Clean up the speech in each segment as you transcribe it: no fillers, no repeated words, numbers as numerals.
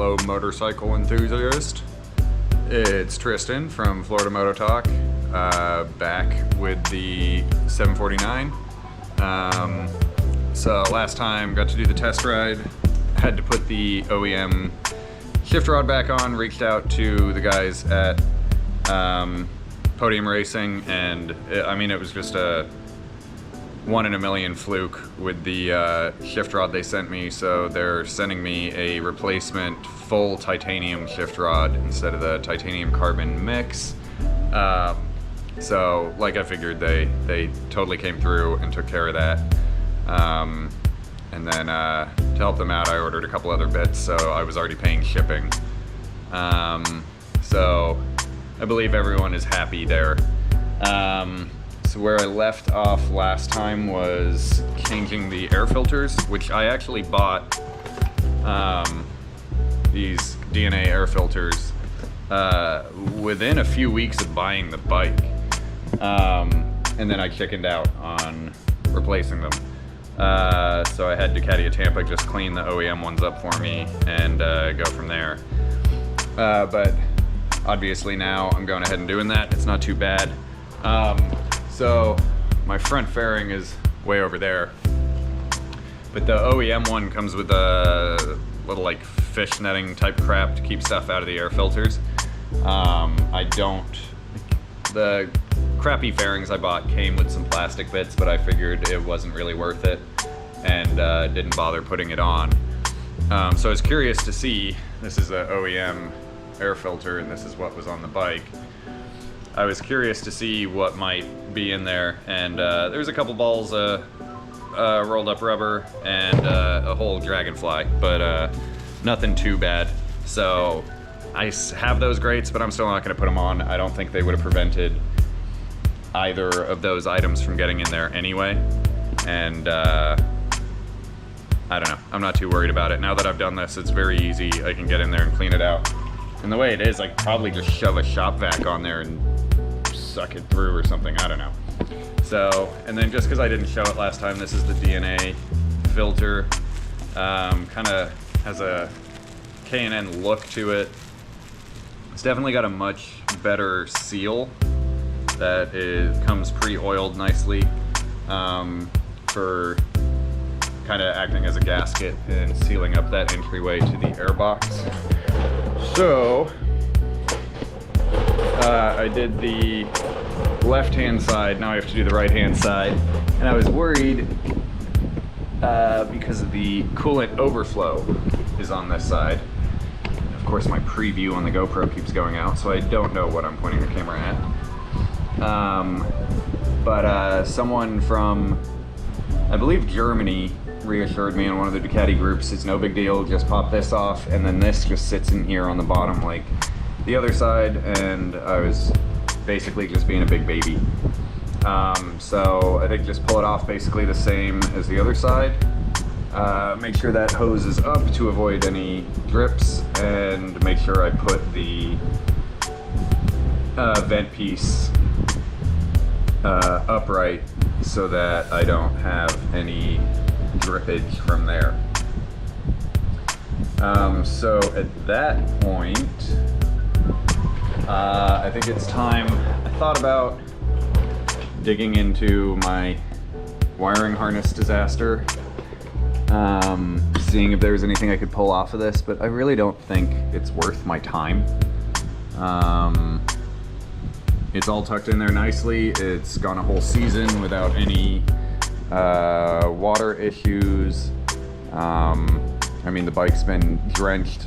fellow motorcycle enthusiast. It's Tristan from Florida Moto Talk, back with the 749. So last time got to do the test ride, had to put the OEM shift rod back on, reached out to the guys at Podium Racing, and it was just a 1 in a million fluke with the shift rod they sent me. So they're sending me a replacement full titanium shift rod instead of the titanium carbon mix. So like I figured, they totally came through and took care of that. And then to help them out, I ordered a couple other bits, so I was already paying shipping. So I believe everyone is happy there. So where I left off last time was changing the air filters, which I actually bought these DNA air filters within a few weeks of buying the bike. And then I chickened out on replacing them. So I had Ducati of Tampa just clean the OEM ones up for me and go from there. But obviously now I'm going ahead and doing that. It's not too bad. So my front fairing is way over there, but the OEM one comes with a little like fish netting type crap to keep stuff out of the air filters. The crappy fairings I bought came with some plastic bits, but I figured it wasn't really worth it and didn't bother putting it on. So I was curious to see, this is the OEM air filter and this is what was on the bike. I was curious to see what might be in there, and there's a couple balls of rolled up rubber and a whole dragonfly, but nothing too bad. So I have those grates, but I'm still not going to put them on. I don't think they would have prevented either of those items from getting in there anyway, and I don't know. I'm not too worried about it. Now that I've done this, it's very easy. I can get in there and clean it out. And the way it is, I could probably just shove a shop vac on there and suck it through or something, I don't know. So, and then just because I didn't show it last time, this is the DNA filter. Kind of has a K&N look to it. It's definitely got a much better seal that comes pre-oiled nicely, for kind of acting as a gasket and sealing up that entryway to the airbox. So I did the left-hand side, now I have to do the right-hand side, and I was worried because of the coolant overflow is on this side. And of course my preview on the GoPro keeps going out, so I don't know what I'm pointing the camera at. But someone from, I believe, Germany reassured me in one of the Ducati groups, it's no big deal, just pop this off, and then this just sits in here on the bottom like the other side, and I was basically just being a big baby. So I think just pull it off basically the same as the other side. Make sure that hose is up to avoid any drips, and make sure I put the vent piece upright so that I don't have any drippage from there. So at that point, I think it's time. I thought about digging into my wiring harness disaster, seeing if there's anything I could pull off of this, but I really don't think it's worth my time. It's all tucked in there nicely. It's gone a whole season without any water issues. The bike's been drenched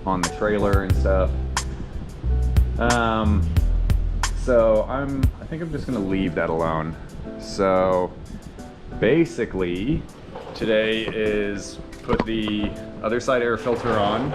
on the trailer and stuff. So I think I'm just gonna leave that alone. So basically today is put the other side air filter on,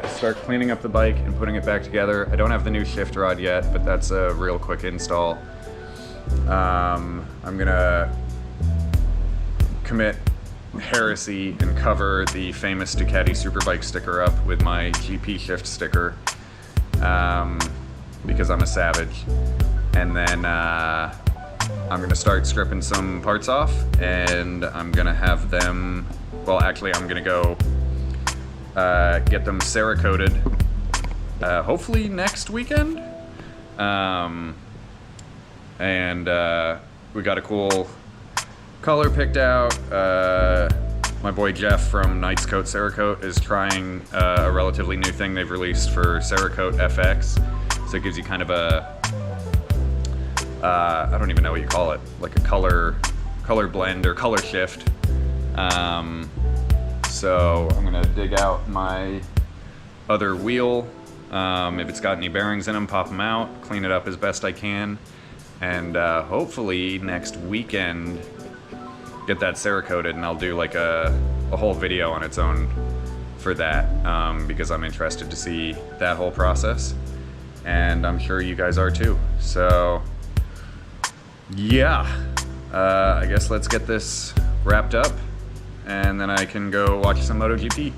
start cleaning up the bike and putting it back together. I don't have the new shift rod yet, but that's a real quick install. I'm gonna commit heresy and cover the famous Ducati Superbike sticker up with my GP shift sticker, because I'm a savage. And then I'm gonna start stripping some parts off, and I'm gonna have them, well actually I'm gonna go get them Cerakoted, hopefully next weekend. We got a cool color picked out. My boy Jeff from Knights Kote Cerakote is trying a relatively new thing they've released for Cerakote FX. So it gives you kind of a, I don't even know what you call it, like a color blend or color shift. So I'm gonna dig out my other wheel. If it's got any bearings in them, pop them out, clean it up as best I can, and hopefully next weekend get that Cerakoted, and I'll do like a whole video on its own for that, because I'm interested to see that whole process, and I'm sure you guys are too. So yeah, I guess let's get this wrapped up, and then I can go watch some MotoGP.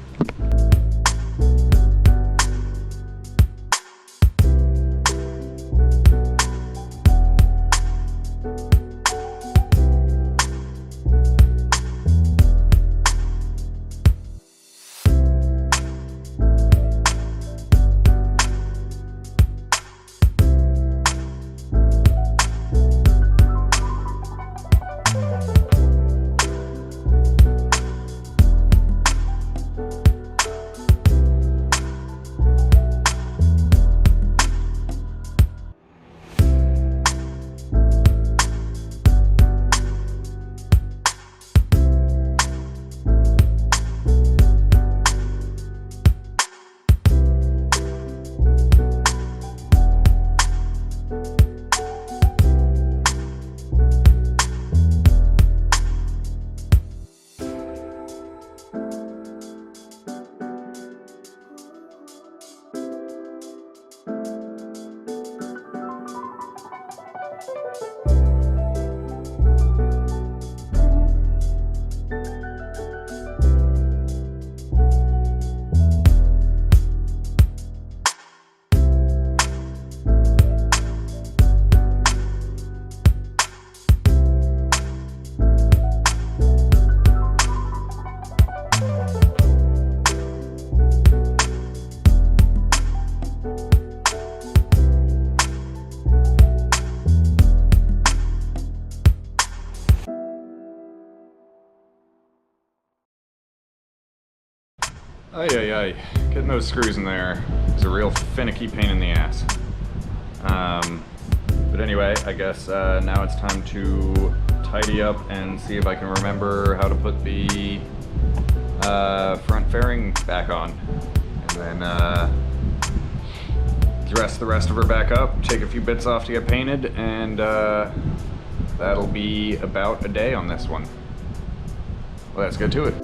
Ay, getting those screws in there is a real finicky pain in the ass. But anyway, I guess now it's time to tidy up and see if I can remember how to put the front fairing back on. And then dress the rest of her back up, take a few bits off to get painted, and that'll be about a day on this one. Let's get to it.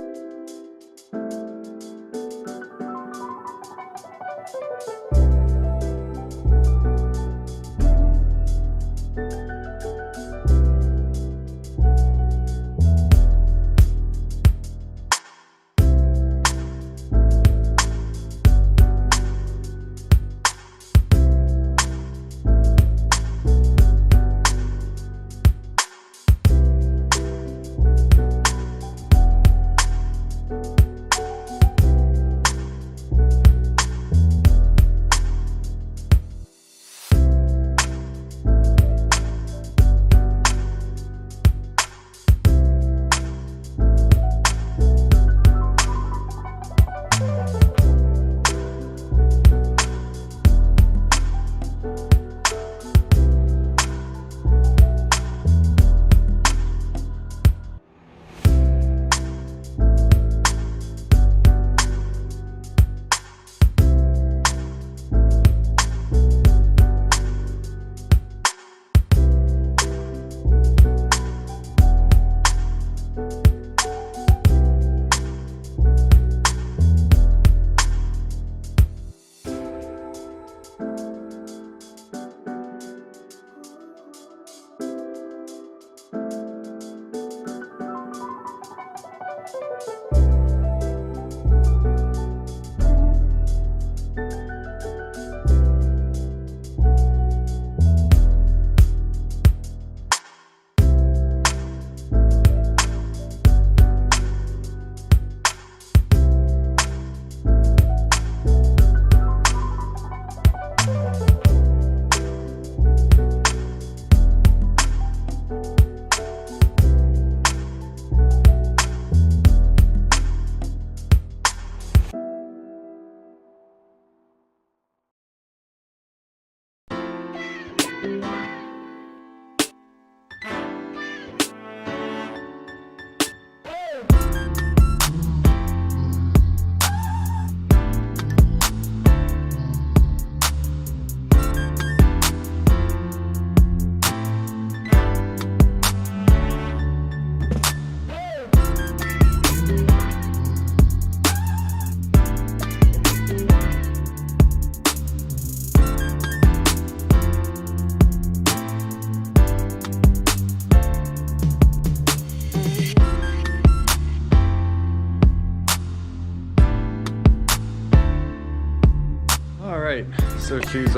she's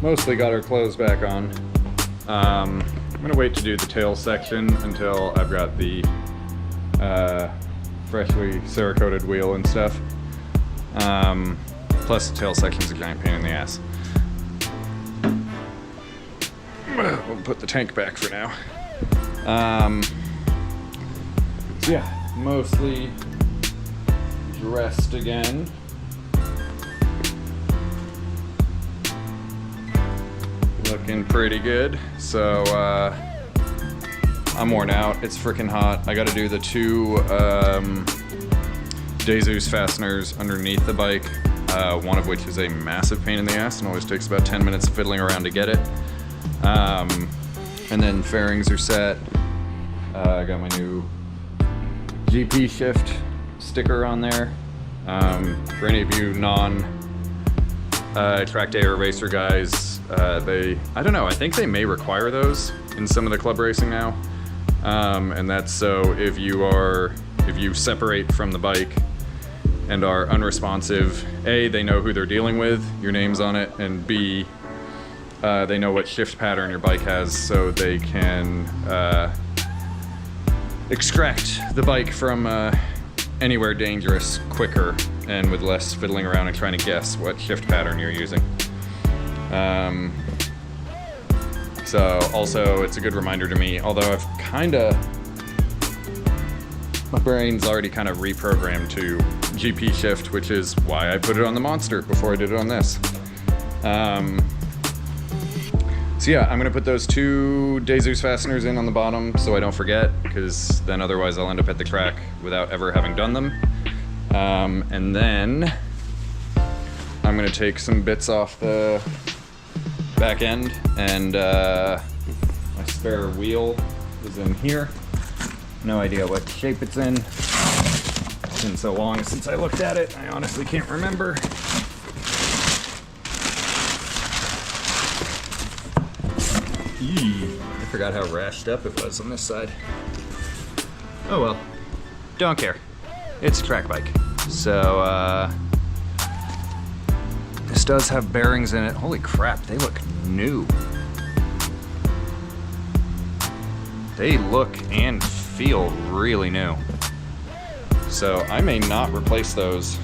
mostly got her clothes back on. I'm gonna wait to do the tail section until I've got the freshly Cerakoted wheel and stuff. Plus the tail section's a giant pain in the ass. We'll put the tank back for now. So yeah, mostly dressed again. Looking pretty good. So I'm worn out. It's freaking hot. I gotta do the 2 Jesus fasteners underneath the bike, one of which is a massive pain in the ass and always takes about 10 minutes of fiddling around to get it. And then fairings are set. I got my new GP shift sticker on there. For any of you non-track day or racer guys, I don't know, I think they may require those in some of the club racing now. And that's so if you separate from the bike and are unresponsive, A, they know who they're dealing with, your name's on it, and B, they know what shift pattern your bike has, so they can extract the bike from anywhere dangerous quicker and with less fiddling around and trying to guess what shift pattern you're using. So also it's a good reminder to me, although I've my brain's already kind of reprogrammed to GP shift, which is why I put it on the Monster before I did it on this. So yeah, I'm gonna put those 2 Jesus fasteners in on the bottom so I don't forget, because then otherwise I'll end up at the track without ever having done them. And then I'm gonna take some bits off the back end, and my spare wheel is in here. No idea what shape it's in. It's been so long since I looked at it, I honestly can't remember. I forgot how rashed up it was on this side. Oh well, don't care. It's a track bike. So this does have bearings in it. Holy crap, they look new. They look and feel really new. So I may not replace those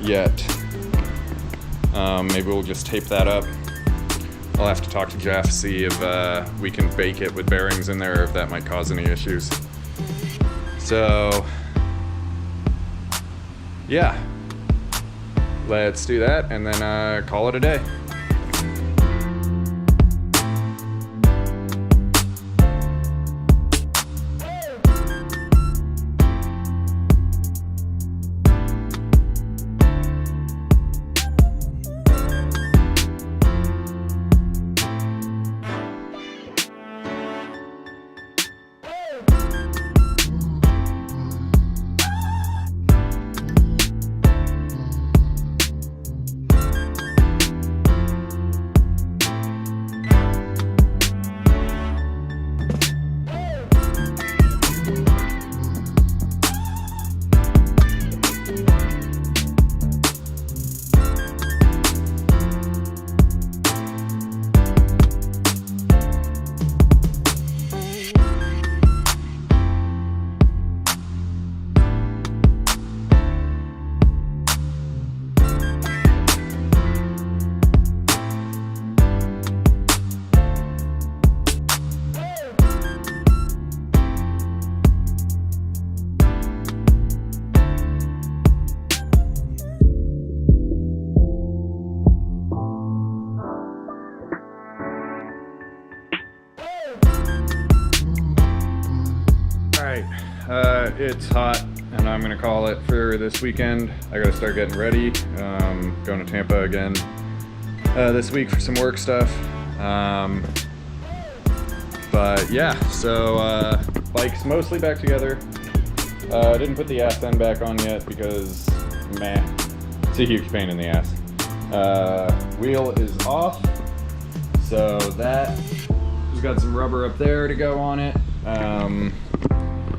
yet. Maybe we'll just tape that up. I'll have to talk to Jeff, see if we can bake it with bearings in there, if that might cause any issues. So, yeah. Let's do that and then call it a day. It's hot, and I'm gonna call it for this weekend. I gotta start getting ready. Going to Tampa again this week for some work stuff. But yeah, so bike's mostly back together. Didn't put the ass end back on yet because, meh, it's a huge pain in the ass. Wheel is off, so that just got some rubber up there to go on it.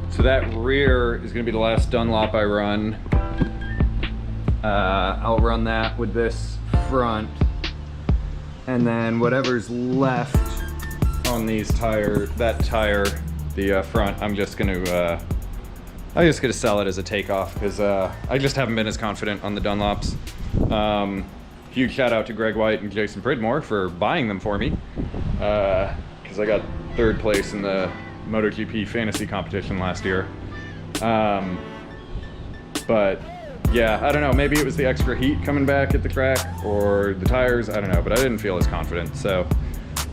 So that rear is going to be the last Dunlop I run. I'll run that with this front, and then whatever's left on these that tire, the front, I'm just gonna sell it as a takeoff, because I just haven't been as confident on the Dunlops. Huge shout out to Greg White and Jason Pridmore for buying them for me, because I got 3rd place in the MotoGP fantasy competition last year. But yeah, I don't know, maybe it was the extra heat coming back at the track, or the tires, I don't know, but I didn't feel as confident. So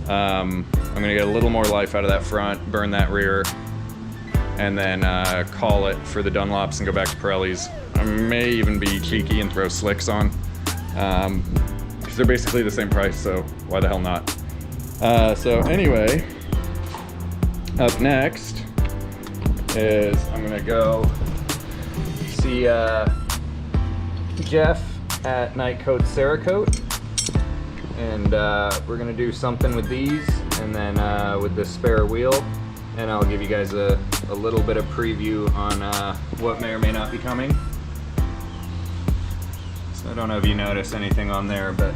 I'm gonna get a little more life out of that front, burn that rear, and then call it for the Dunlops and go back to Pirelli's. I may even be cheeky and throw slicks on, because they're basically the same price, so why the hell not? So anyway, up next is I'm gonna go see Jeff at Knights Kote Cerakote, and we're gonna do something with these, and then with the spare wheel, and I'll give you guys a little bit of preview on what may or may not be coming. So I don't know if you notice anything on there, but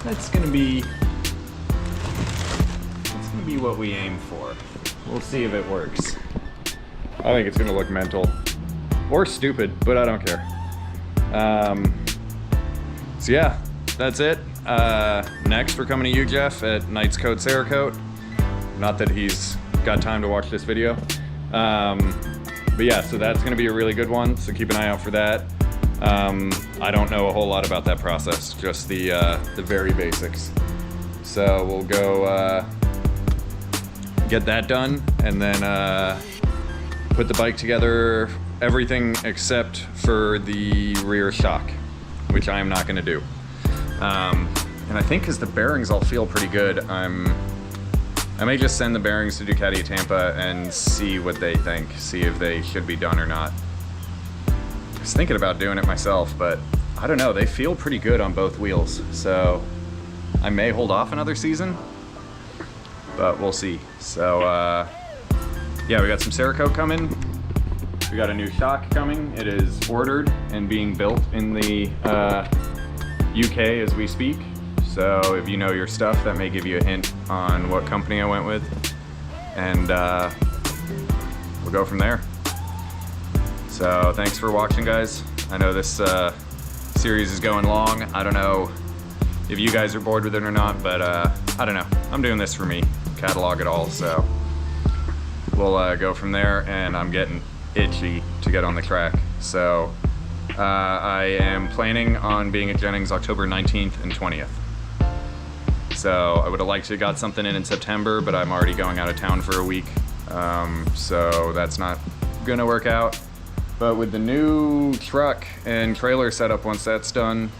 that's gonna be what we aim for. We'll see if it works. I think it's gonna look mental or stupid, but I don't care. So yeah, that's it. Next, we're coming to you, Jeff, at Knights Kote Cerakote. Not that he's got time to watch this video. But yeah, so that's gonna be a really good one, so keep an eye out for that. I don't know a whole lot about that process, just the very basics. So we'll go get that done, and then put the bike together, everything except for the rear shock, which I am not gonna do. And I think because the bearings all feel pretty good, I may just send the bearings to Ducati Tampa and see what they think, see if they should be done or not. I was thinking about doing it myself, but I don't know, they feel pretty good on both wheels, so I may hold off another season, but we'll see. So yeah, we got some Cerakote coming. We got a new shock coming. It is ordered and being built in the UK as we speak. So if you know your stuff, that may give you a hint on what company I went with. And we'll go from there. So thanks for watching, guys. I know this series is going long. I don't know if you guys are bored with it or not, but I don't know. I'm doing this for me, catalog it all, so we'll go from there, and I'm getting itchy to get on the track. So I am planning on being at Jennings October 19th and 20th. So I would have liked to have got something in September, but I'm already going out of town for a week. So that's not gonna work out. But with the new truck and trailer setup, once that's done,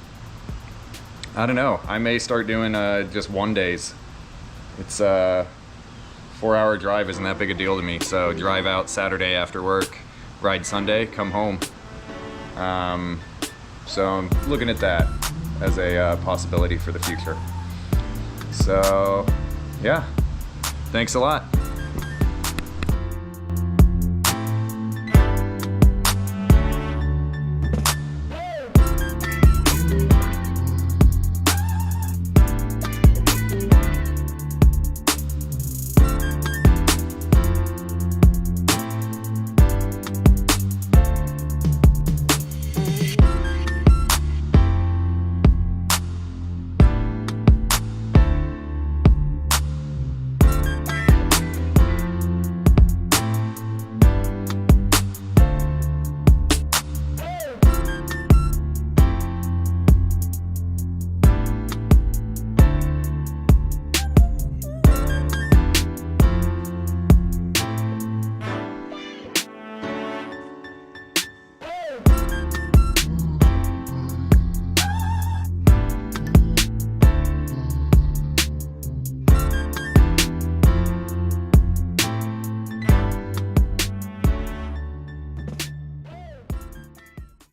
I don't know, I may start doing just 1-days. It's a 4-hour drive, isn't that big a deal to me. So drive out Saturday after work, ride Sunday, come home. So I'm looking at that as a possibility for the future. So yeah, thanks a lot.